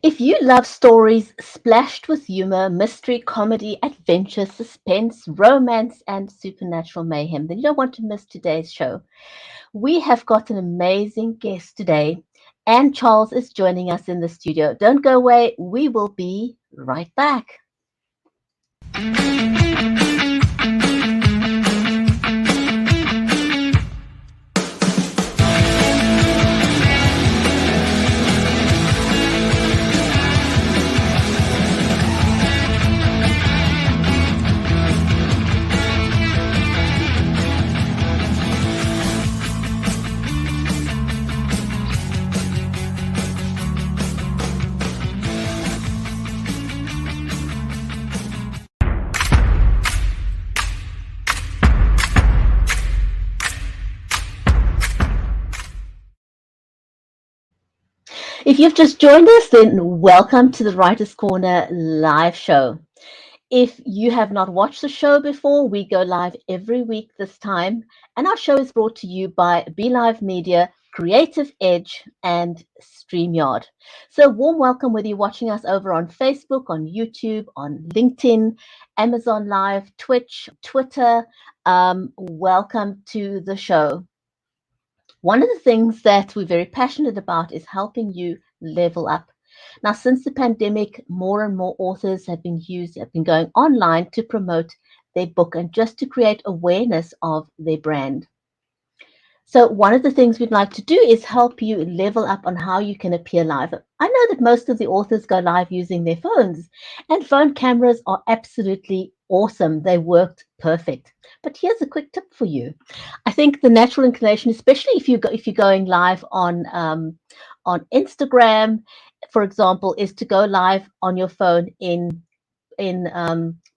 If you love stories splashed with humor, mystery, comedy, adventure, suspense, romance, and supernatural mayhem, then you don't want to miss today's show. We have got an amazing guest today, and Charles is joining us in the studio. Don't go away, we will be right back. If you've just joined us, then welcome to the Writer's Corner live show. If you have not watched the show before, we go live every week this time, and our show is brought to you by Be Live Media, Creative Edge, and StreamYard. So, warm welcome whether you're watching us over on Facebook, on YouTube, on LinkedIn, Amazon Live, Twitch, Twitter. Welcome to the show. One of the things that we're very passionate about is helping you level up. Now, since the pandemic, more and more authors have been going online to promote their book and just to create awareness of their brand. So one of the things we'd like to do is help you level up on how you can appear live. I know that most of the authors go live using their phones, and phone cameras are absolutely awesome. They worked perfect. But here's a quick tip for you. I think the natural inclination, especially if you're going live on Instagram, for example, is to go live on your phone in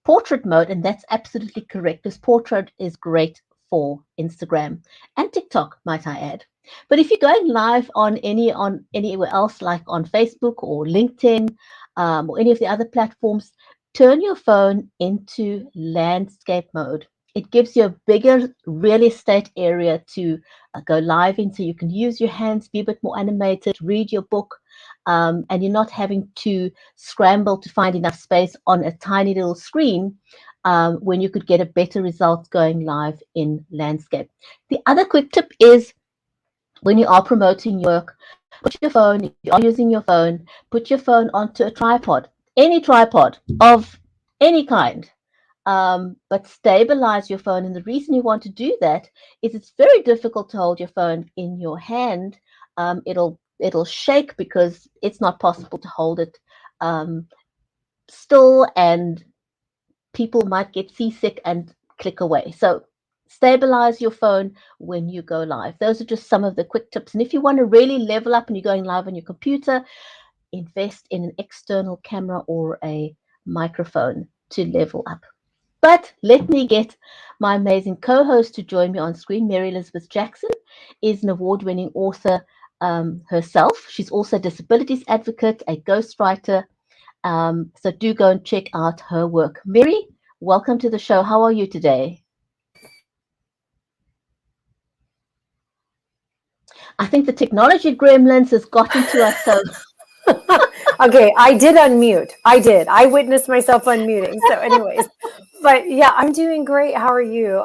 portrait mode, and that's absolutely correct. This portrait is great for Instagram and TikTok, might I add. But if you're going live on anywhere else, like on Facebook or LinkedIn or any of the other platforms, turn your phone into landscape mode. It gives you a bigger real estate area to go live in, so you can use your hands, be a bit more animated, read your book, and you're not having to scramble to find enough space on a tiny little screen when you could get a better result going live in landscape. The other quick tip is when you are promoting your work, put your phone, if you are using your phone, put your phone onto a tripod, any tripod of any kind. But stabilize your phone. And the reason you want to do that is it's very difficult to hold your phone in your hand. It'll shake because it's not possible to hold it still, and people might get seasick and click away. So stabilize your phone when you go live. Those are just some of the quick tips. And if you want to really level up and you're going live on your computer, invest in an external camera or a microphone to level up. But let me get my amazing co-host to join me on screen. Mary Elizabeth Jackson is an award-winning author herself. She's also a disabilities advocate, a ghostwriter. So do go and check out her work. Mary, welcome to the show. How are you today? I think the technology gremlins has gotten to us. So Okay, I did unmute. I did. I witnessed myself unmuting. So, anyways, but yeah, I'm doing great. How are you?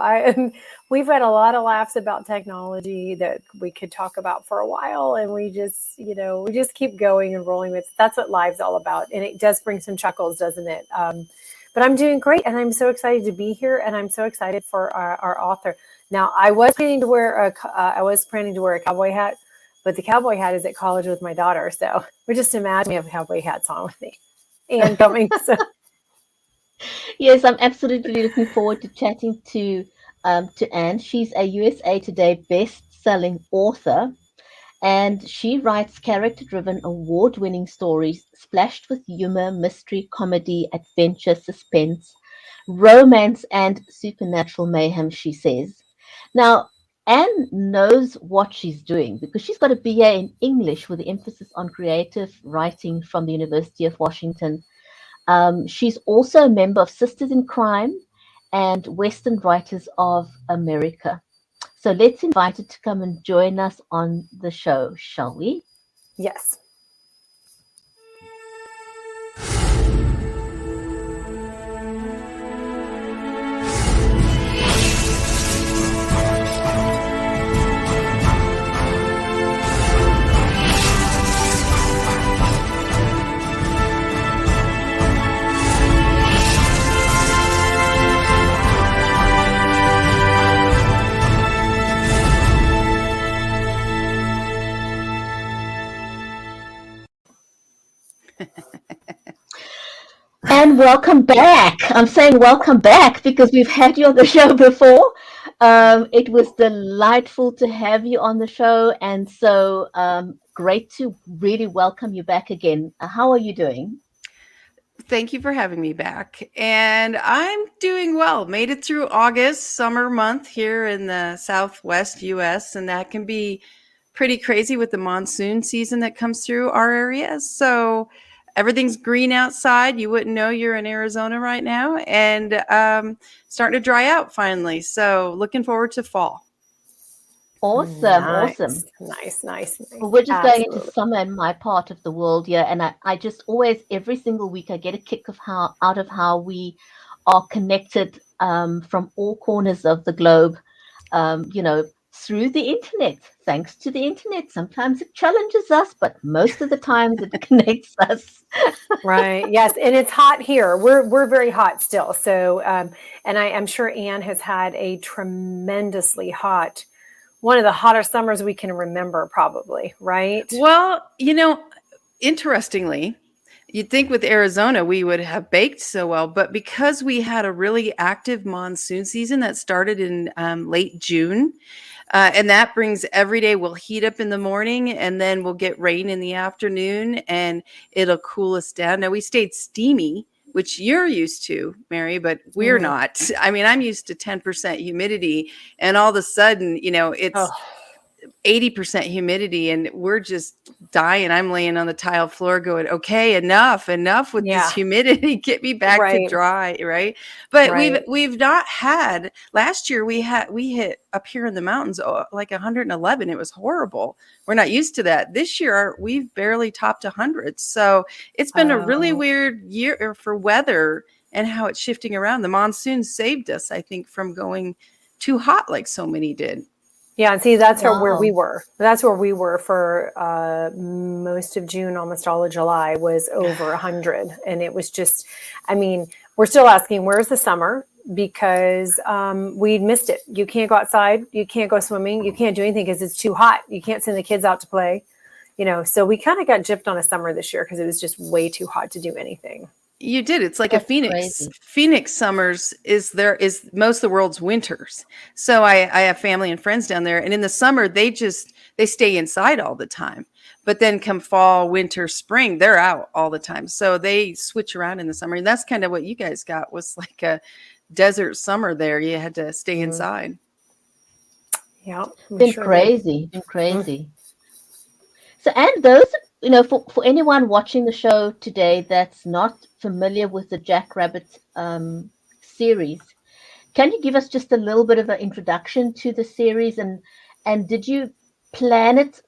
We've had a lot of laughs about technology that we could talk about for a while, and we just keep going and rolling with. That's what life's all about, and it does bring some chuckles, doesn't it? But I'm doing great, and I'm so excited to be here, and I'm so excited for our author. Now, I was planning to wear a cowboy hat. But the cowboy hat is at college with my daughter. So we just imagine we have cowboy hats on with me and coming. So. Yes, I'm absolutely looking forward to chatting to Anne. She's a USA Today Bestselling author, and she writes character-driven, award-winning stories splashed with humor, mystery, comedy, adventure, suspense, romance, and supernatural mayhem, she says. Now, Anne knows what she's doing because she's got a BA in English with the emphasis on creative writing from the University of Washington. She's also a member of Sisters in Crime and Western Writers of America. So let's invite her to come and join us on the show, shall we? Yes. And welcome back. I'm saying welcome back because we've had you on the show before. It was delightful to have you on the show, and so great to really welcome you back again. How are you doing? Thank you for having me back. And I'm doing well. Made it through August, summer month here in the Southwest US, and that can be pretty crazy with the monsoon season that comes through our area. So everything's green outside. You wouldn't know you're in Arizona right now, and starting to dry out finally. So looking forward to fall. Awesome, Nice, awesome. nice. Well, we're just going into Absolutely. summer in my part of the world here, and I just always, every single week, I get a kick of how out of how we are connected from all corners of the globe, through the internet. Thanks to the internet, sometimes it challenges us, but most of the times it connects us. Right. Yes, and it's hot here. We're very hot still. So, and I'm sure Anne has had a tremendously hot, one of the hottest summers we can remember, probably. Right. Well, interestingly, you'd think with Arizona we would have baked so well, but because we had a really active monsoon season that started in late June, and that brings every day we'll heat up in the morning and then we'll get rain in the afternoon and it'll cool us down. Now we stayed steamy, which you're used to, Mary, but we're Mm. not. I mean, I'm used to 10% humidity, and all of a sudden, it's Oh, 80% humidity and we're just dying. I'm laying on the tile floor going, okay, enough with this yeah. humidity. Get me back to Right. dry, right? But Right. we've not had, last year we hit up here in the mountains like 111. It was horrible. We're not used to that. This year we've barely topped 100. So it's been a really Oh, weird year for weather and how it's shifting around. The monsoon saved us, I think, from going too hot like so many did. yeah. And see, that's where we Wow. were. That's where we were for most of June, almost all of July was over 100, and it was just. I mean, we're still asking, where's the summer? Because we missed it. You can't go outside. You can't go swimming. You can't do anything because it's too hot. You can't send the kids out to play. So we kind of got gypped on a summer this year because it was just way too hot to do anything. You did. It's like a That's phoenix. crazy. Phoenix summers is most of the world's winters. So I have family and friends down there, and in the summer they stay inside all the time. But then come fall, winter, spring, they're out all the time. So they switch around in the summer. And that's kind of what you guys got, was like a desert summer there. You had to stay inside. Yeah, we Been sure did. crazy, been crazy. So, and those, for anyone watching the show today that's not familiar with the Jackrabbit series, can you give us just a little bit of an introduction to the series, and did you plan it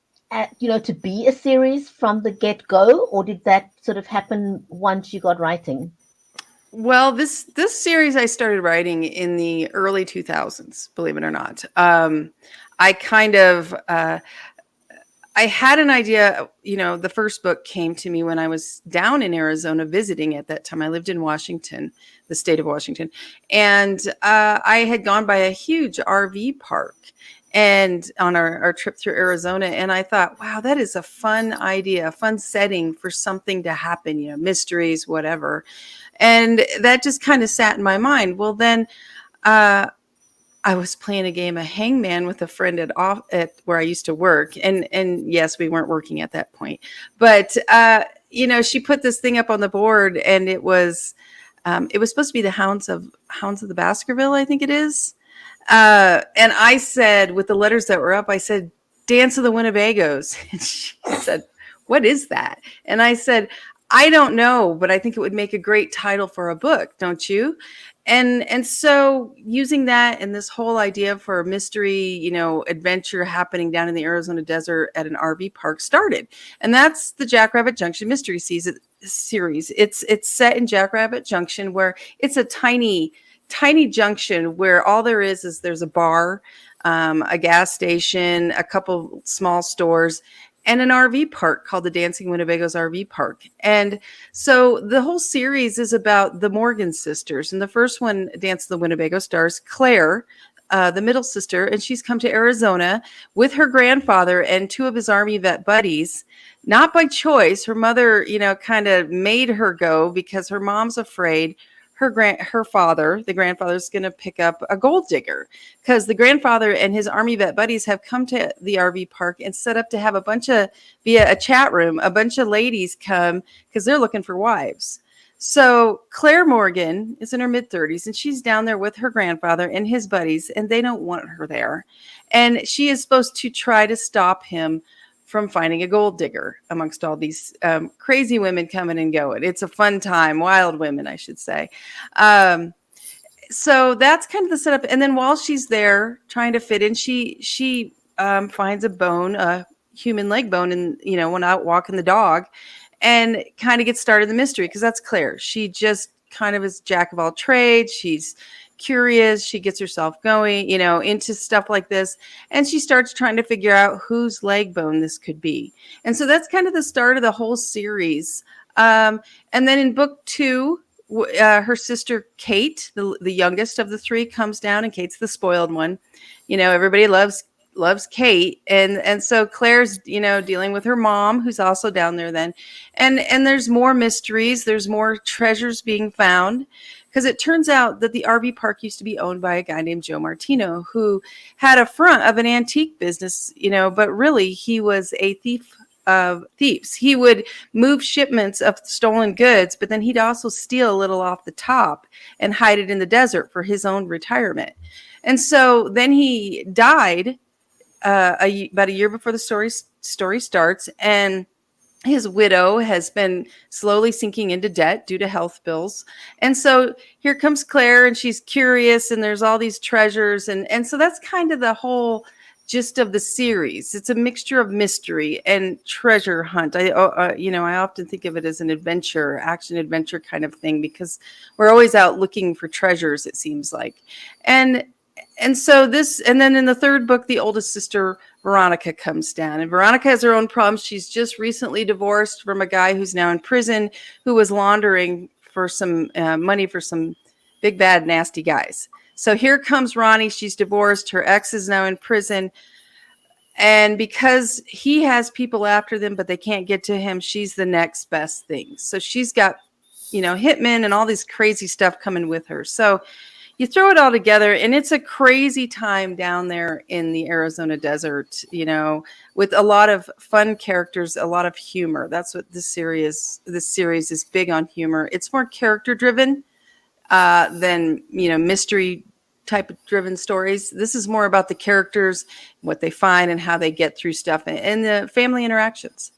to be a series from the get-go, or did that sort of happen once you got writing? Well, this series I started writing in the early 2000s, believe it or not. I kind of I had an idea, the first book came to me when I was down in Arizona visiting at that time. I lived in Washington, the state of Washington. And I had gone by a huge RV park and on our trip through Arizona. And I thought, wow, that is a fun idea, a fun setting for something to happen, mysteries, whatever. And that just kind of sat in my mind. Well, then I was playing a game of hangman with a friend at where I used to work. And yes, we weren't working at that point, but she put this thing up on the board, and it was supposed to be the Hounds of the Baskerville, I think it is. And I said, with the letters that were up, I said, Dance of the Winnebagos. And she said, what is that? And I said, I don't know, but I think it would make a great title for a book, don't you? And so using that and this whole idea for a mystery, adventure happening down in the Arizona desert at an RV park started. And that's the Jackrabbit Junction mystery series. It's set in Jackrabbit Junction, where it's a tiny junction where all there is there's a bar, a gas station, a couple small stores, and an RV park called the Dancing Winnebagos RV Park. And so the whole series is about the Morgan sisters. And the first one, Dance of the Winnebago, stars Claire, the middle sister, and she's come to Arizona with her grandfather and two of his Army vet buddies, not by choice. Her mother, kind of made her go because her mom's afraid her father, the grandfather, is going to pick up a gold digger, because the grandfather and his Army vet buddies have come to the RV park and set up to have via a chat room, a bunch of ladies come because they're looking for wives. So Claire Morgan is in her mid-30s, and she's down there with her grandfather and his buddies, and they don't want her there. And she is supposed to try to stop him from finding a gold digger amongst all these crazy women coming and going. It's a fun time, wild women, I should say. So that's kind of the setup. And then while she's there trying to fit in, she finds a bone, a human leg bone, and when out walking the dog, and kind of gets started in the mystery, because that's Claire. She just kind of is jack of all trades. She's curious. She gets herself going, into stuff like this. And she starts trying to figure out whose leg bone this could be. And so that's kind of the start of the whole series. And then in book 2, her sister Kate, the youngest of the three, comes down, and Kate's the spoiled one. Everybody loves Kate. And so Claire's, dealing with her mom, who's also down there then. And there's more mysteries. There's more treasures being found, because it turns out that the RV park used to be owned by a guy named Joe Martino, who had a front of an antique business, but really he was a thief of thieves. He would move shipments of stolen goods, but then he'd also steal a little off the top and hide it in the desert for his own retirement. And so then he died about a year before the story starts, and his widow has been slowly sinking into debt due to health bills. And so here comes Claire, and she's curious, and there's all these treasures. And so that's kind of the whole gist of the series. It's a mixture of mystery and treasure hunt. I often think of it as an action adventure kind of thing, because we're always out looking for treasures, it seems like. And so then in the third book, the oldest sister, Veronica, comes down, and Veronica has her own problems. She's just recently divorced from a guy who's now in prison, who was laundering for some money for some big, bad, nasty guys. So here comes Ronnie. She's divorced. Her ex is now in prison. And because he has people after them, but they can't get to him, she's the next best thing. So she's got, hitmen and all this crazy stuff coming with her. So you throw it all together, and it's a crazy time down there in the Arizona desert, with a lot of fun characters, a lot of humor. That's what this series is big on humor. It's more character driven than, mystery type of driven stories. This is more about the characters, what they find, and how they get through stuff, and the family interactions.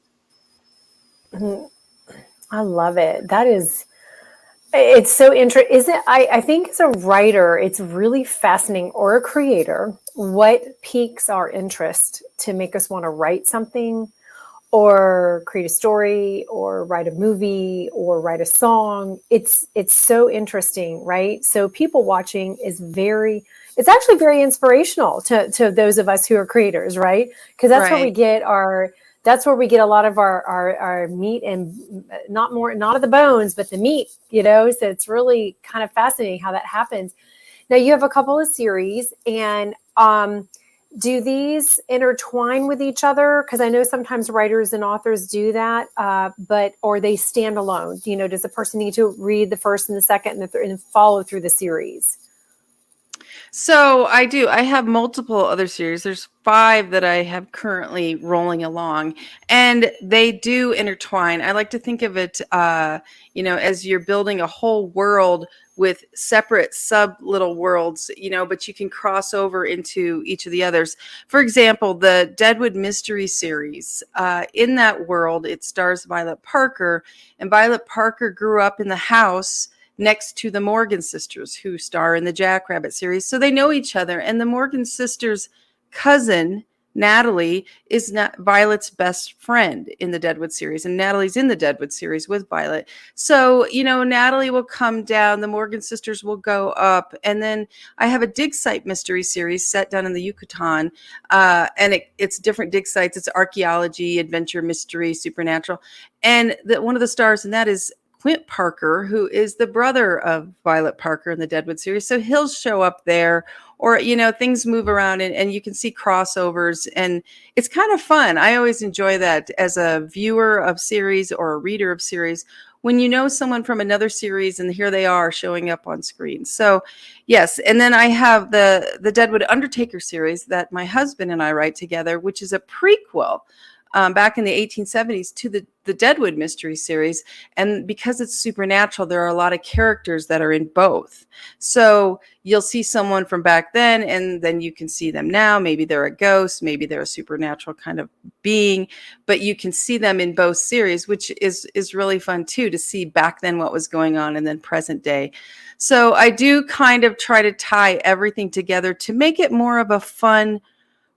I love it. It's so interesting. I think as a writer, it's really fascinating, or a creator, what piques our interest to make us want to write something, or create a story, or write a movie, or write a song. It's so interesting, right? So people watching it's actually very inspirational to those of us who are creators, right? Because that's where we get a lot of our meat, and not of the bones, but the meat, so it's really kind of fascinating how that happens. Now you have a couple of series, and do these intertwine with each other? Because I know sometimes writers and authors do that, or they stand alone. Does the person need to read the first and the second and follow through the series? So I do. I have multiple other series. There's 5 that I have currently rolling along, and they do intertwine. I like to think of it, as you're building a whole world with separate little worlds, but you can cross over into each of the others. For example, the Deadwood Mystery series, in that world, it stars Violet Parker, and Violet Parker grew up in the house next to the Morgan sisters, who star in the Jackrabbit series. So they know each other. And the Morgan sisters' cousin, Natalie, is Violet's best friend in the Deadwood series. And Natalie's in the Deadwood series with Violet. So, Natalie will come down, the Morgan sisters will go up. And then I have a dig site mystery series set down in the Yucatan. And it's different dig sites. It's archaeology, adventure, mystery, supernatural. And one of the stars in that is Quint Parker, who is the brother of Violet Parker in the Deadwood series. So he'll show up there, or, things move around and you can see crossovers, and it's kind of fun. I always enjoy that as a viewer of series or a reader of series, when you know someone from another series and here they are showing up on screen. So yes. And then I have the Deadwood Undertaker series that my husband and I write together, which is a prequel back in the 1870s to the Deadwood mystery series. And because it's supernatural, there are a lot of characters that are in both. So you'll see someone from back then, and then you can see them now. Maybe they're a ghost, maybe they're a supernatural kind of being, but you can see them in both series, which is really fun too, to see back then what was going on and then present day. So I do kind of try to tie everything together to make it more of a fun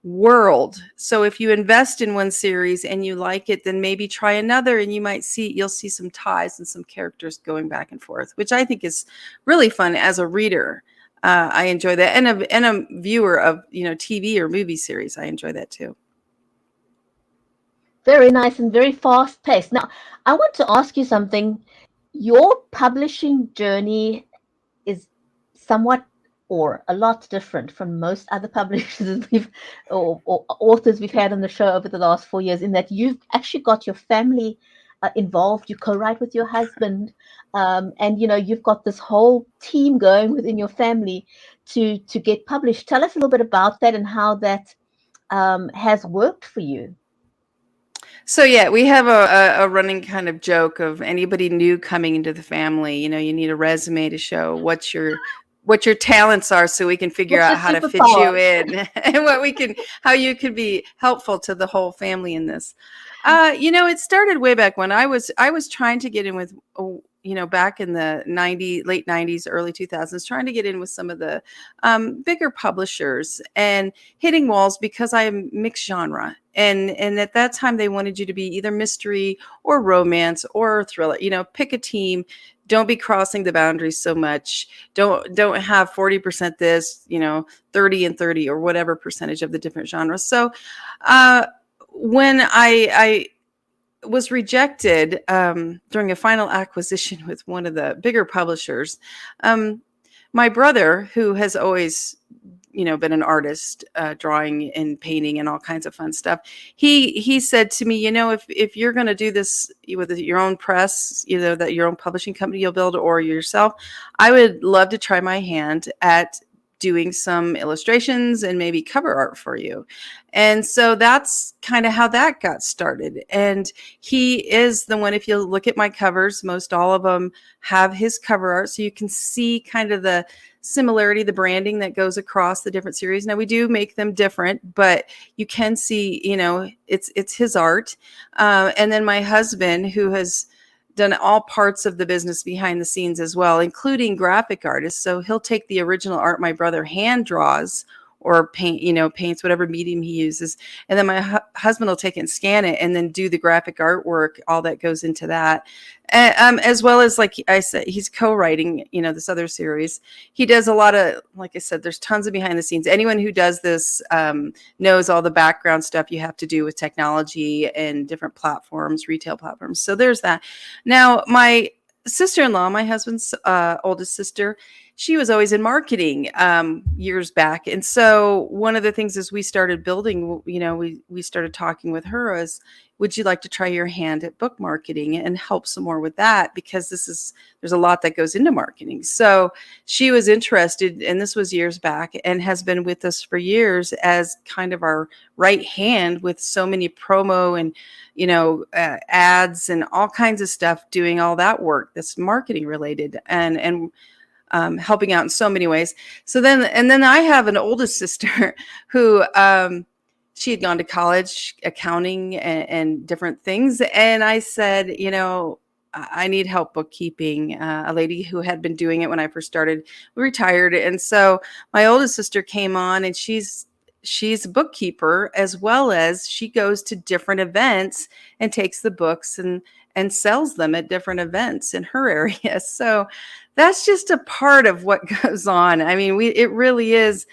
world. So if you invest in one series and you like it, then maybe try another, and you'll see some ties and some characters going back and forth, which I think is really fun as a reader. I enjoy that, and a viewer of TV or movie series. I enjoy that too. Very nice and very fast paced. Now, I want to ask you something. Your publishing journey is somewhat or a lot different from most other publishers or authors we've had on the show over the last 4 years, in that you've actually got your family involved. You co-write with your husband, and you've got this whole team going within your family to get published. Tell us a little bit about that and how that has worked for you. So yeah, we have a running kind of joke of anybody new coming into the family, you need a resume to show what your talents are, so we can figure out how to fit you in and how you could be helpful to the whole family in this. It started way back when I was trying to get in with, back in the late 90s, early 2000s, trying to get in with some of the bigger publishers, and hitting walls because I am mixed genre. And at that time, they wanted you to be either mystery or romance or thriller. Pick a team. Don't be crossing the boundaries so much. Don't have 40% this, 30 and 30 or whatever percentage of the different genres. So when I was rejected during a final acquisition with one of the bigger publishers, my brother, who has always been an artist, drawing and painting and all kinds of fun stuff, he said to me, if you're going to do this with your own press, that your own publishing company you'll build or yourself, I would love to try my hand at doing some illustrations and maybe cover art for you. And so that's kind of how that got started. And he is the one, if you look at my covers, most all of them have his cover art. So you can see kind of the similarity, the branding that goes across the different series. Now we do make them different, but you can see, it's his art. And then my husband, who has done all parts of the business behind the scenes as well, including graphic artists. So he'll take the original art my brother hand draws or paints, whatever medium he uses. And then my husband will take it and scan it and then do the graphic artwork, all that goes into that. As well as, like I said, he's co-writing, this other series. He does a lot of, like I said, there's tons of behind the scenes. Anyone who does this knows all the background stuff you have to do with technology and different platforms, retail platforms. So there's that. Now, my sister-in-law, my husband's oldest sister, she was always in marketing years back. And so one of the things as we started building, we started talking with her as, would you like to try your hand at book marketing and help some more with that? Because there's a lot that goes into marketing. So she was interested, and this was years back, and has been with us for years as kind of our right hand with so many promo and, ads and all kinds of stuff, doing all that work that's marketing related and helping out in so many ways. So then I have an oldest sister who, she had gone to college, accounting and different things. And I said, I need help bookkeeping. A lady who had been doing it when I first started retired. And so my oldest sister came on, and she's a bookkeeper, as well as she goes to different events and takes the books and sells them at different events in her area. So that's just a part of what goes on. I mean, it really is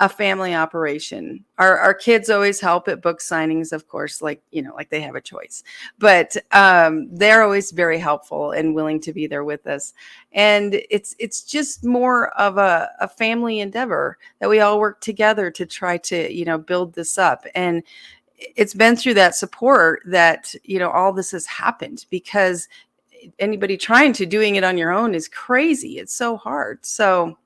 a family operation. Our kids always help at book signings, of course, like they have a choice, but they're always very helpful and willing to be there with us. And it's just more of a family endeavor that we all work together to try to, build this up. And it's been through that support that, all this has happened, because anybody trying to doing it on your own is crazy. It's so hard. So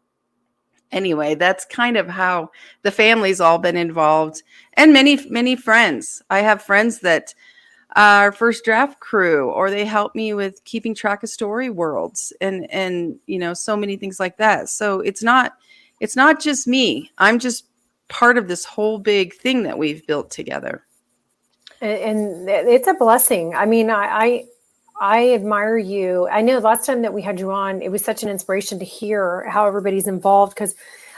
anyway, that's kind of how the family's all been involved, and many, many friends. I have friends that are first draft crew, or they help me with keeping track of story worlds and so many things like that. So it's not just me. I'm just part of this whole big thing that we've built together. And it's a blessing. I mean, I admire you. I know last time that we had you on, it was such an inspiration to hear how everybody's involved, because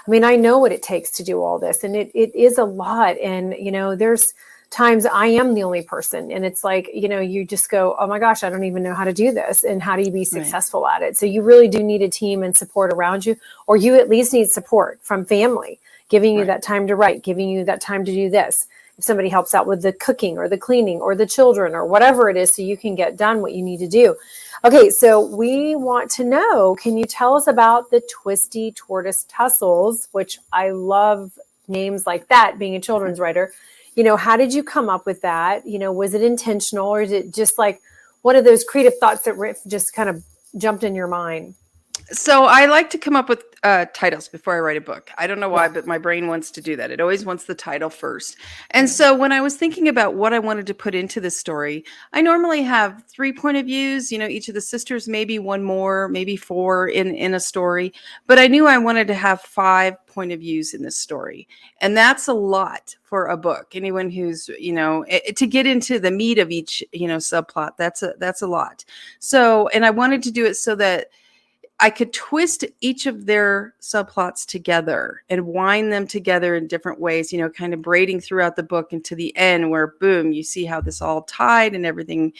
I mean, I know what it takes to do all this, and it is a lot. And, there's times I am the only person, and it's like, you just go, oh my gosh, I don't even know how to do this. And how do you be successful at it? So you really do need a team and support around you, or you at least need support from family, giving you that time to write, giving you that time to do this. If somebody helps out with the cooking or the cleaning or the children or whatever it is, so you can get done what you need to do. Okay, so we want to know, can you tell us about the Twisty Tortoise Tussles, which I love names like that, being a children's writer. How did you come up with that? Was it intentional, or is it just like one of those creative thoughts that just kind of jumped in your mind? So I like to come up with titles before I write a book. I don't know why, but my brain wants to do that. It always wants the title first. And so when I was thinking about what I wanted to put into this story, I normally have 3 point of views, each of the sisters, maybe one more, maybe 4 in a story. But I knew I wanted to have 5 point of views in this story. And that's a lot for a book. Anyone who's, to get into the meat of each, subplot, that's a lot. So, and I wanted to do it so that I could twist each of their subplots together and wind them together in different ways, kind of braiding throughout the book into the end where, boom, you see how this all tied and everything,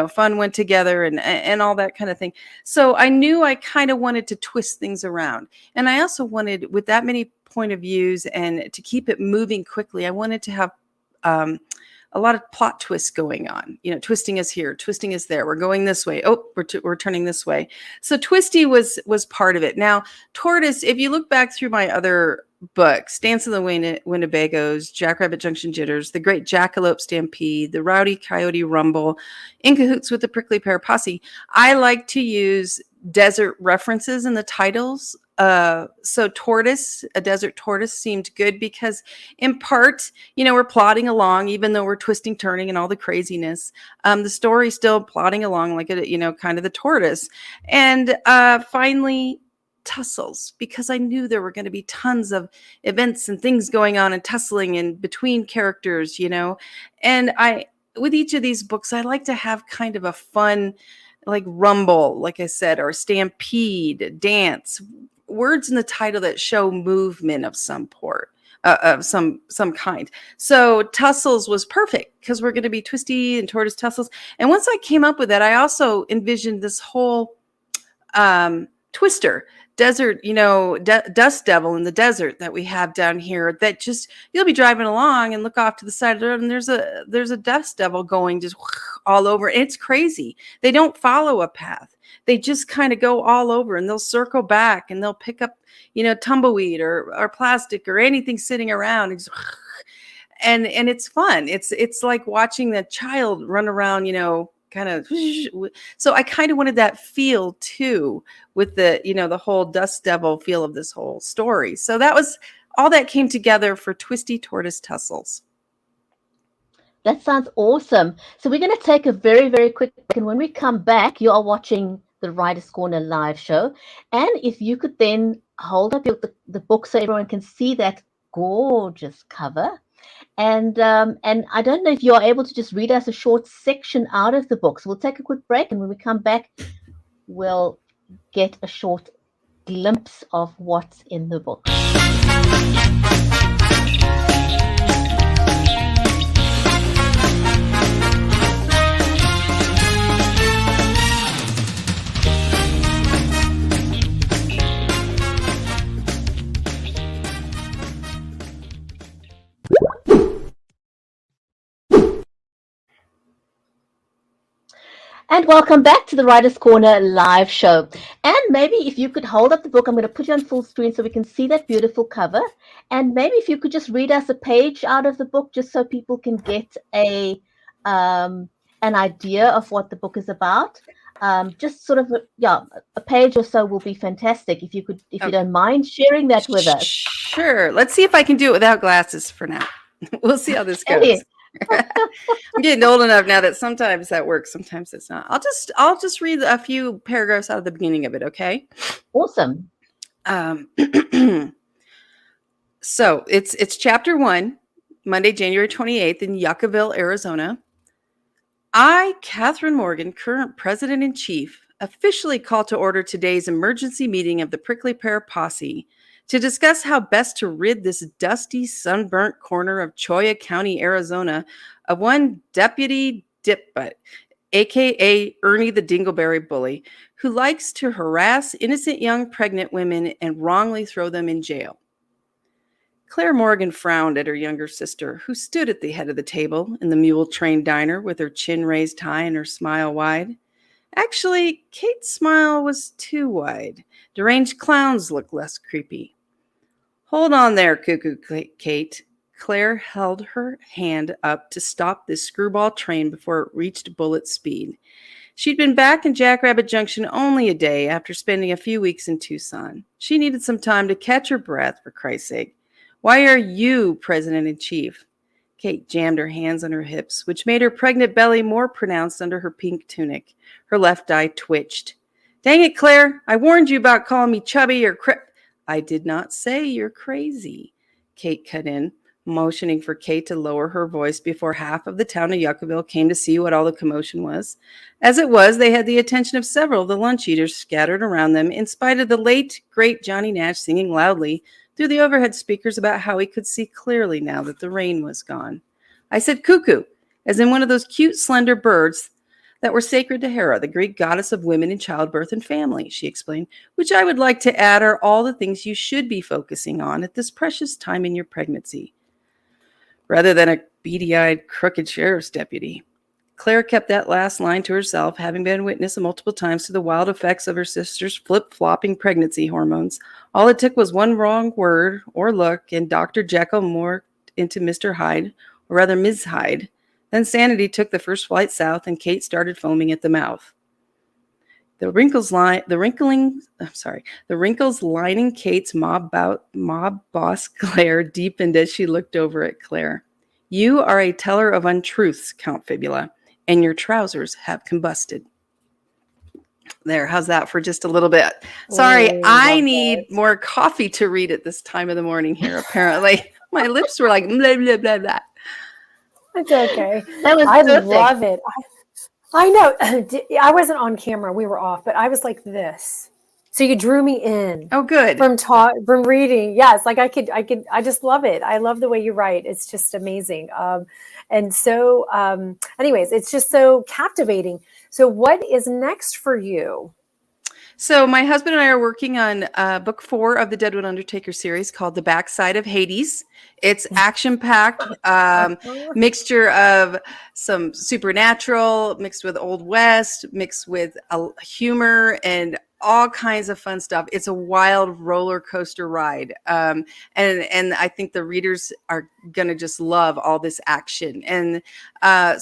fun went together and all that kind of thing. So I knew I kind of wanted to twist things around. And I also wanted, with that many point of views and to keep it moving quickly, I wanted to have a lot of plot twists going on, twisting is here, twisting is there. We're going this way. Oh, we're turning this way. So Twisty was part of it. Now, Tortoise, if you look back through my other books, Dance of the Winnebagos, Jackrabbit Junction Jitters, The Great Jackalope Stampede, The Rowdy Coyote Rumble, In Cahoots with the Prickly Pear Posse, I like to use desert references in the titles. So tortoise, a desert tortoise, seemed good because in part, we're plodding along, even though we're twisting, turning and all the craziness. The story's still plodding along like kind of the tortoise. And finally, tussles, because I knew there were going to be tons of events and things going on and tussling and between characters, and with each of these books, I like to have kind of a fun, like rumble, like I said, or stampede, dance, words in the title that show movement of some kind. So tussles was perfect because we're going to be Twisty and Tortoise Tussles. And once I came up with that, I also envisioned this whole twister desert, dust devil in the desert that we have down here, that just, you'll be driving along and look off to the side of the road and there's a dust devil going just all over. And it's crazy. They don't follow a path. They just kind of go all over, and they'll circle back and they'll pick up, tumbleweed or plastic or anything sitting around. And it's fun. It's like watching the child run around, kind of. So I kind of wanted that feel too, with the, the whole dust devil feel of this whole story. So that was all that came together for Twisty Tortoise Tussles. That sounds awesome. So we're going to take a very, very quick break. And when we come back, you are watching the Writer's Corner live show. And if you could then hold up the book so everyone can see that gorgeous cover. And I don't know if you're able to just read us a short section out of the book. So we'll take a quick break. And when we come back, we'll get a short glimpse of what's in the book. And welcome back to the Writer's Corner live show. And maybe if you could hold up the book, I'm going to put you on full screen so we can see that beautiful cover. And maybe if you could just read us a page out of the book, just so people can get an idea of what the book is about. Just sort of a page or so will be fantastic if you could, if you don't mind sharing that with us. Sure. Let's see if I can do it without glasses for now. We'll see how this goes. Hey. I'm getting old enough now that sometimes that works, sometimes it's not. I'll just read a few paragraphs out of the beginning of it, okay? Awesome. So it's chapter 1, Monday, January 28th in Yuccaville, Arizona. I, Catherine Morgan, current president-in-chief, officially call to order today's emergency meeting of the Prickly Pear Posse to discuss how best to rid this dusty, sunburnt corner of Cholla County, Arizona, of one Deputy Dipbutt, aka Ernie the Dingleberry Bully, who likes to harass innocent young pregnant women and wrongly throw them in jail. Claire Morgan frowned at her younger sister, who stood at the head of the table in the mule train diner with her chin raised high and her smile wide. Actually, Kate's smile was too wide. Deranged clowns looked less creepy. Hold on there, Cuckoo Kate. Claire held her hand up to stop this screwball train before it reached bullet speed. She'd been back in Jackrabbit Junction only a day after spending a few weeks in Tucson. She needed some time to catch her breath, for Christ's sake. Why are you president-in-chief? Kate jammed her hands on her hips, which made her pregnant belly more pronounced under her pink tunic. Her left eye twitched. Dang it, Claire. I warned you about calling me chubby or I did not say you're crazy, Kate cut in, motioning for Kate to lower her voice before half of the town of Yuccaville came to see what all the commotion was. As it was, they had the attention of several of the lunch eaters scattered around them, in spite of the late, great Johnny Nash singing loudly through the overhead speakers about how he could see clearly now that the rain was gone. I said cuckoo, as in one of those cute, slender birds that were sacred to Hera, the Greek goddess of women in childbirth and family, she explained, which I would like to add are all the things you should be focusing on at this precious time in your pregnancy, rather than a beady-eyed, crooked sheriff's deputy. Claire kept that last line to herself, having been witness multiple times to the wild effects of her sister's flip-flopping pregnancy hormones. All it took was one wrong word or look, and Dr. Jekyll morphed into Mr. Hyde, or rather Ms. Hyde. Then sanity took the first flight south, and Kate started foaming at the mouth. The wrinkles lining Kate's mob boss glare deepened as she looked over at Claire. You are a teller of untruths, Count Fibula, and your trousers have combusted. There, how's that for just a little bit? Sorry, I need more coffee to read at this time of the morning here, apparently. My lips were like, blah, blah, blah, blah. It's okay. I love it. I know. I wasn't on camera. We were off, but I was like this. So you drew me in. Oh, good. From reading. Yes. Like I just love it. I love the way you write. It's just amazing. And so, anyways, it's just so captivating. So what is next for you? So my husband and I are working on book 4 of the Deadwood Undertaker series called The Backside of Hades. It's action-packed, mixture of some supernatural, mixed with Old West, mixed with humor and all kinds of fun stuff. It's a wild roller coaster ride. And I think the readers are going to just love all this action. And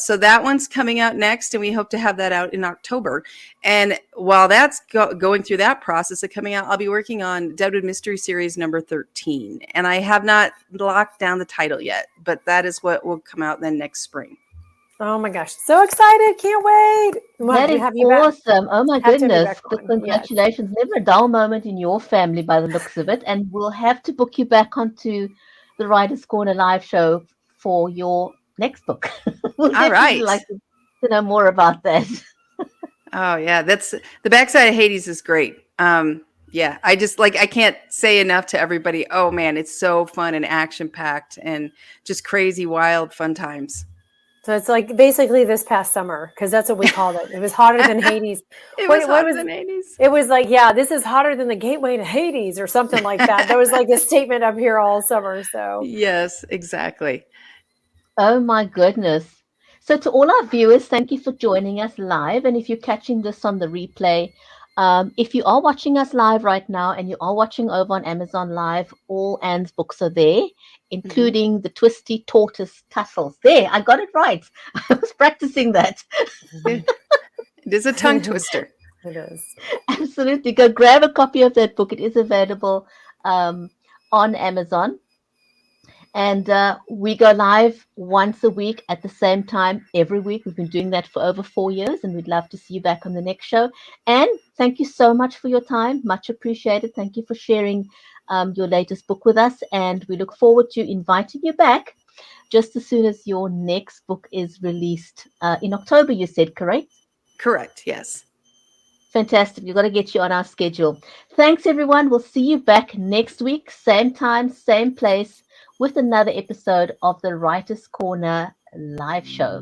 so that one's coming out next, and we hope to have that out in October. And while that's going through that process of coming out, I'll be working on Deadwood Mystery Series number 13. And I have not locked down the title yet, but that is what will come out then next spring. Oh my gosh, so excited. Can't wait. That is awesome. Oh my goodness. Congratulations. Yes. Never a dull moment in your family by the looks of it. And we'll have to book you back onto the Writer's Corner live show for your next book. We'll all right. Like to know more about that. Oh yeah, that's The Backside of Hades is great. Yeah, I can't say enough to everybody. Oh man, it's so fun and action packed and just crazy, wild, fun times. So it's like basically this past summer, because that's what we called it. It was hotter than Hades. It was hotter than Hades. It was like, yeah, this is hotter than the gateway to Hades or something like that. That was like the statement up here all summer. So yes, exactly. Oh my goodness. So to all our viewers, thank you for joining us live. And if you're catching this on the replay, if you are watching us live right now and you are watching over on Amazon Live, all Anne's books are there, including the Twisty Tortoise Tussles. There, I got it right. I was practicing that. It is a tongue twister. It is. Absolutely. Go grab a copy of that book. It is available on Amazon. And we go live once a week at the same time every week. We've been doing that for over 4 years, and we'd love to see you back on the next show. And thank you so much for your time. Much appreciated. Thank you for sharing your latest book with us. And we look forward to inviting you back just as soon as your next book is released in October, you said, correct? Correct. Yes. Fantastic. We've got to get you on our schedule. Thanks, everyone. We'll see you back next week, same time, same place, with another episode of the Writer's Corner live show.